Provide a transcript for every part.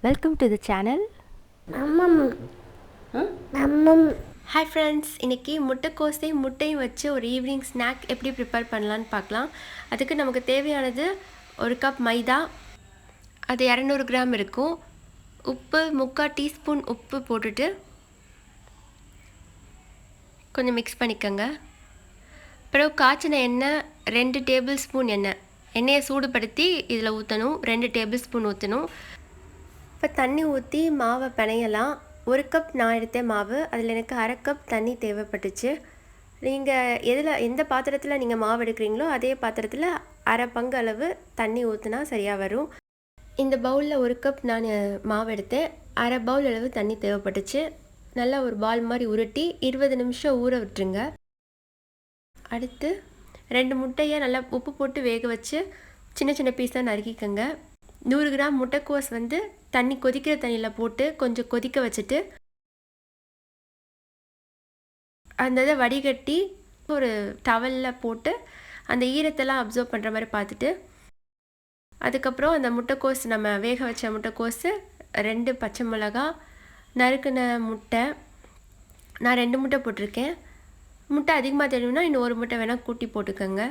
Welcome to the channel mummum. Hi friends, இன்றைக்கி முட்டையும் வச்சு ஒரு ஈவினிங் ஸ்நாக் எப்படி ப்ரிப்பேர் பண்ணலான்னு பார்க்கலாம். அதுக்கு நமக்கு தேவையானது ஒரு கப் மைதா, அது 200 கிராம் இருக்கும். உப்பு 3/4 டீஸ்பூன் உப்பு போட்டுட்டு கொஞ்சம் மிக்ஸ் பண்ணிக்கோங்க. பிறகு காய்ச்சின எண்ணெய் 2 டேபிள் ஸ்பூன் எண்ணெயை சூடுபடுத்தி இதில் ஊற்றணும். 2 டேபிள் ஸ்பூன் ஊற்றணும். இப்போ தண்ணி ஊற்றி மாவை பிணையலாம். 1 கப் நான் எடுத்த மாவு, அதில் எனக்கு 1/2 கப் தண்ணி தேவைப்பட்டுச்சு. நீங்கள் எந்த பாத்திரத்தில் நீங்கள் மாவு எடுக்கிறீங்களோ அதே பாத்திரத்தில் 1/2 பங்கு அளவு தண்ணி ஊற்றினா சரியாக வரும். இந்த பவுலில் 1 கப் நான் மாவு எடுத்தேன். 1/2 பவுல் அளவு தண்ணி தேவைப்பட்டுச்சு. நல்லா ஒரு பால் மாதிரி உருட்டி 20 நிமிஷம் ஊற விட்டுருங்க. அடுத்து 2 முட்டையை நல்லா உப்பு போட்டு வேக வச்சு சின்ன சின்ன பீஸாக நறுக்கிக்கோங்க. 100 கிராம் முட்டைக்கோஸ் கொதிக்கிற தண்ணியில் போட்டு கொஞ்சம் கொதிக்க வச்சுட்டு அந்த இதை வடிகட்டி ஒரு டவலில் போட்டு அந்த ஈரத்தெல்லாம் அப்சர்வ் பண்ணுற மாதிரி பார்த்துட்டு, அதுக்கப்புறம் அந்த முட்டைக்கோஸ், நம்ம வேக வச்ச முட்டைக்கோஸு, 2 பச்சை மிளகா, நறுக்கின முட்டை, நான் 2 முட்டை போட்டிருக்கேன். முட்டை அதிகமாக தெரியும்னா இன்னும் 1 முட்டை வேணால் கூட்டி போட்டுக்கோங்க.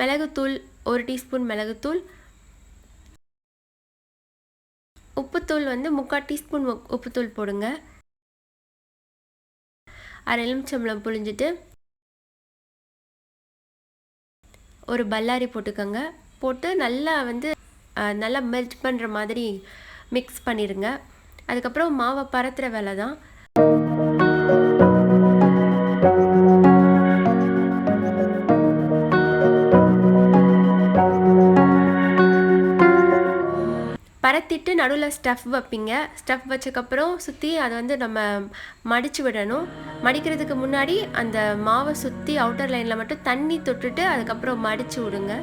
மிளகுத்தூள் 1 டீஸ்பூன் மிளகுத்தூள், உப்புத்தூள் 3/4 டீஸ்பூன் உப்புத்தூள் போடுங்க. 1/2 எலுமிச்சம்பழம் புழிஞ்சிட்டு ஒரு பல்லாரி போட்டுக்கோங்க. போட்டு நல்லா மெல்ட் பண்ணுற மாதிரி மிக்ஸ் பண்ணிடுங்க. அதுக்கப்புறம் மாவை பரத்துற வேலை தான். பரத்திட்டு நடுவில் ஸ்டஃப் வைப்பீங்க. ஸ்டஃப் வச்சக்கப்புறம் சுற்றி அதை நம்ம மடித்து விடணும். மடிக்கிறதுக்கு முன்னாடி அந்த மாவை சுற்றி அவுட்டர் லைனில் மட்டும் தண்ணி தொட்டுட்டு அதுக்கப்புறம் மடித்து விடுங்க.